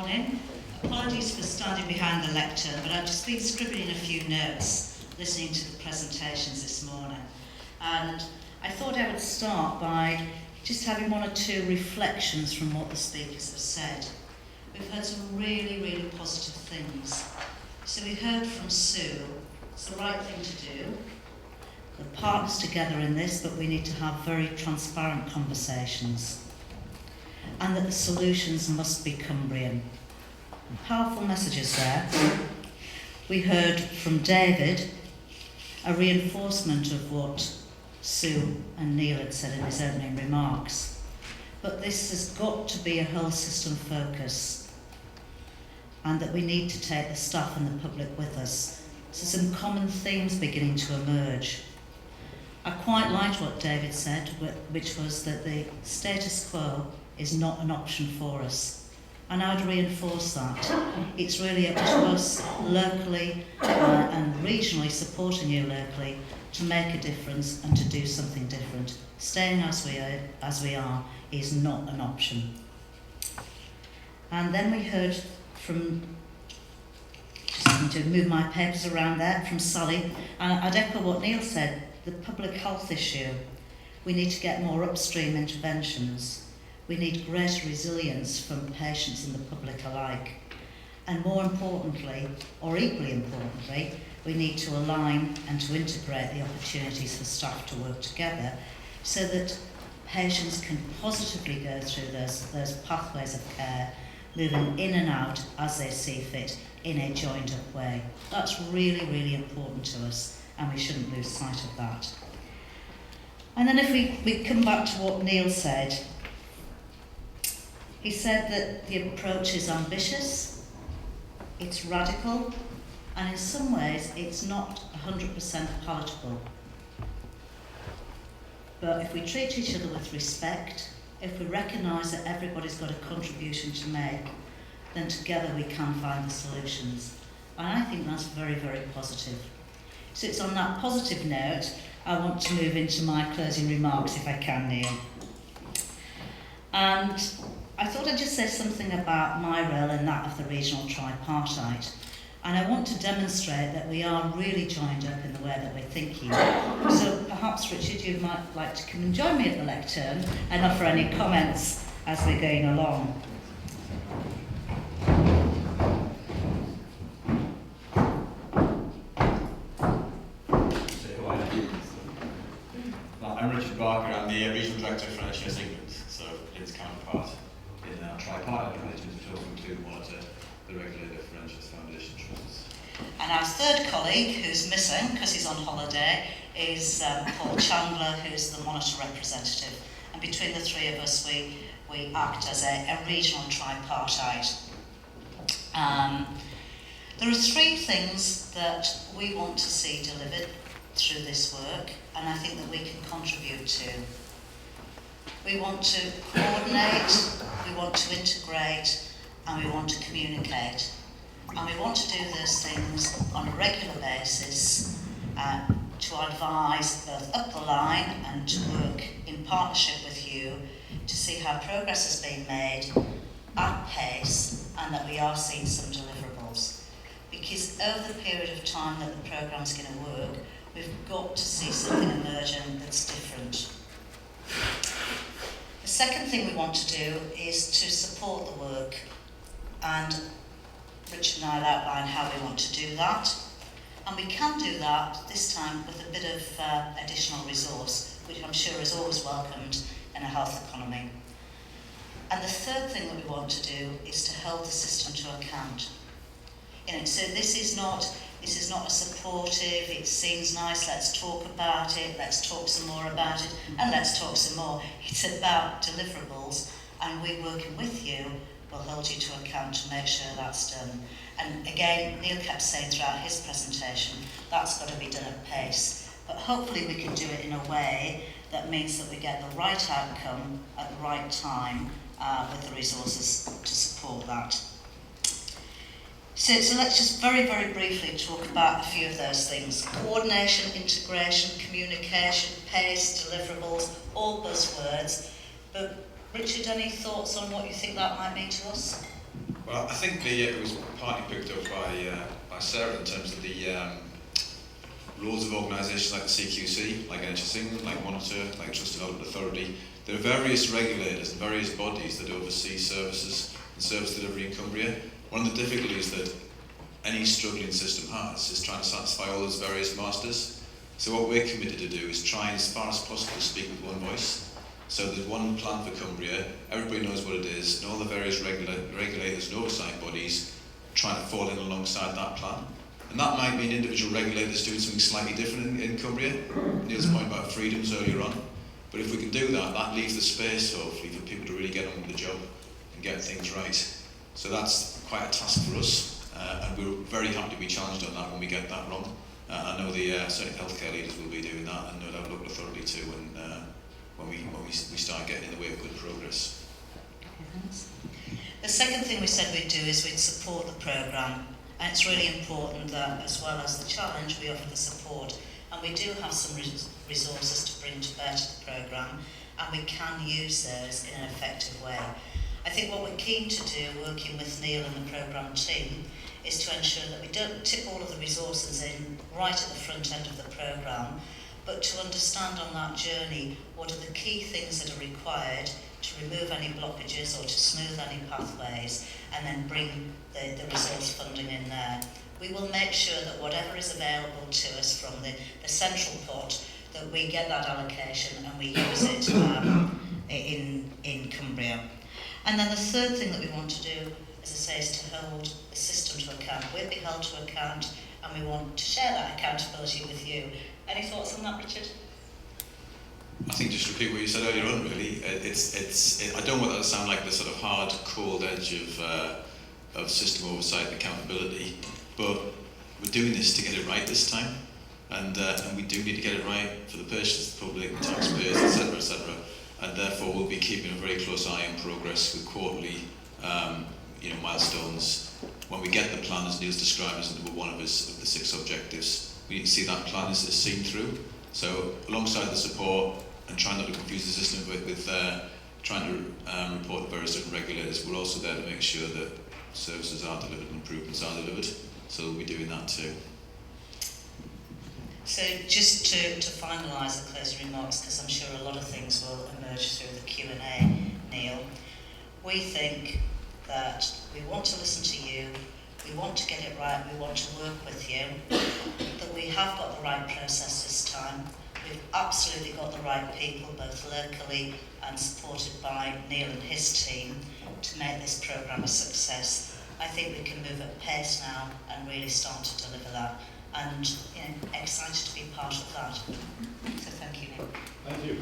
morning. Apologies for standing behind the lectern, but I've just been scribbling a few notes listening to the presentations this morning. And I thought I would start by just having one or two reflections from what the speakers have said. We've heard some really, really positive things. So we heard from Sue, it's the right thing to do. The partners together in this, but we need to have very transparent conversations. And that the solutions must be Cumbrian. Powerful messages there. We heard from David a reinforcement of what Sue and Neil had said in his opening remarks. But this has got to be a whole system focus, and that we need to take the staff and the public with us. So some common themes beginning to emerge. I quite liked what David said, which was that the status quo is not an option for us. And I would reinforce that. It's really up to us locally and regionally, supporting you locally, to make a difference and to do something different. Staying as we are is not an option. And then we heard from, just need to move my papers around there, from Sally, and I'd echo what Neil said, the public health issue. We need to get more upstream interventions. We need greater resilience from patients and the public alike. And more importantly, or equally importantly, we need to align and to integrate the opportunities for staff to work together so that patients can positively go through those pathways of care, moving in and out as they see fit in a joined up way. That's really, really important to us, and we shouldn't lose sight of that. And then if we come back to what Neil said, he said that the approach is ambitious, it's radical, and in some ways it's not 100% palatable. But if we treat each other with respect, if we recognise that everybody's got a contribution to make, then together we can find the solutions. And I think that's very, very positive. So it's on that positive note I want to move into my closing remarks, if I can, Neil. And I thought I'd just say something about my role and that of the regional tripartite. And I want to demonstrate that we are really joined up in the way that we're thinking. So perhaps, Richard, you might like to come and join me at the lectern and offer any comments as we're going along. I'm Richard Barker, I'm the Regional Director for NHS England, so Lyn's counterpart in our tripartite arrangement which also include monitor the regulator for NHS Foundation trusts. And our third colleague, who's missing because he's on holiday, is Paul Chandler, who's the monitor representative. And between the three of us, we act as a regional tripartite. There are three things that we want to see delivered through this work, and I think that we can contribute to. We want to coordinate, we want to integrate, and we want to communicate. And we want to do those things on a regular basis to advise both up the line and to work in partnership with you to see how progress has been made at pace and that we are seeing some deliverables. Because over the period of time that the programme is going to work, we've got to see something emerging that's different. The second thing we want to do is to support the work, and Richard and I will outline how we want to do that. And we can do that this time with a bit of additional resource, which I'm sure is always welcomed in a health economy. And the third thing that we want to do is to hold the system to account. So this is not a supportive, it seems nice, let's talk about it, let's talk some more about it, and let's talk some more. It's about deliverables, and we working with you will hold you to account to make sure that's done. And again, Neil kept saying throughout his presentation, that's got to be done at pace. But hopefully we can do it in a way that means that we get the right outcome at the right time with the resources to support that. So let's just very, very briefly talk about a few of those things. Coordination, integration, communication, pace, deliverables, all buzzwords. But Richard, any thoughts on what you think that might mean to us? Well, I think it was partly picked up by Sarah in terms of the roles of organisations like the CQC, like NHS England, like Monitor, like Trust Development Authority. There are various regulators and various bodies that oversee services and service delivery in Cumbria. One of the difficulties that any struggling system has is trying to satisfy all those various masters. So what we're committed to do is try as far as possible to speak with one voice. So there's one plan for Cumbria, everybody knows what it is, and all the various regulators and oversight bodies trying to fall in alongside that plan. And that might mean individual regulators doing something slightly different in Cumbria. Neil's point about freedoms earlier on. But if we can do that, that leaves the space, hopefully, for people to really get on with the job and get things right. So that's quite a task for us, and we're very happy to be challenged on that when we get that wrong. I know certainly healthcare leaders will be doing that, and no doubt local authority too, when we start getting in the way of good progress. The second thing we said we'd do is we'd support the programme, and it's really important that, as well as the challenge, we offer the support. And we do have some resources to bring to bear to the programme, and we can use those in an effective way. I think what we're keen to do, working with Neil and the programme team, is to ensure that we don't tip all of the resources in right at the front end of the programme, but to understand on that journey what are the key things that are required to remove any blockages or to smooth any pathways, and then bring the resource funding in there. We will make sure that whatever is available to us from the central pot, that we get that allocation and we use it in Cumbria. And then the third thing that we want to do, as I say, is to hold the system to account. We'll be held to account, and we want to share that accountability with you. Any thoughts on that, Richard? I think just repeat what you said earlier on, really. I don't want that to sound like the sort of hard, cold edge of system oversight and accountability, but we're doing this to get it right this time, and we do need to get it right for the patients, the public, the taxpayers, etc., and therefore we'll be keeping a very close eye on progress with quarterly milestones. When we get the plan, as Neil's described as number one of the 6 objectives, we need to see that plan is seen through. So alongside the support and trying not to confuse the system with trying to report to various different regulators, we're also there to make sure that services are delivered and improvements are delivered. So we'll be doing that too. So just to finalise the closing remarks, because I'm sure a lot of things will emerge through the Q&A, Neil, we think that we want to listen to you, we want to get it right, we want to work with you, that we have got the right process this time, we've absolutely got the right people, both locally and supported by Neil and his team, to make this programme a success. I think we can move at pace now and really start to deliver that, and excited to be part of that. So thank you, Neil. Thank you.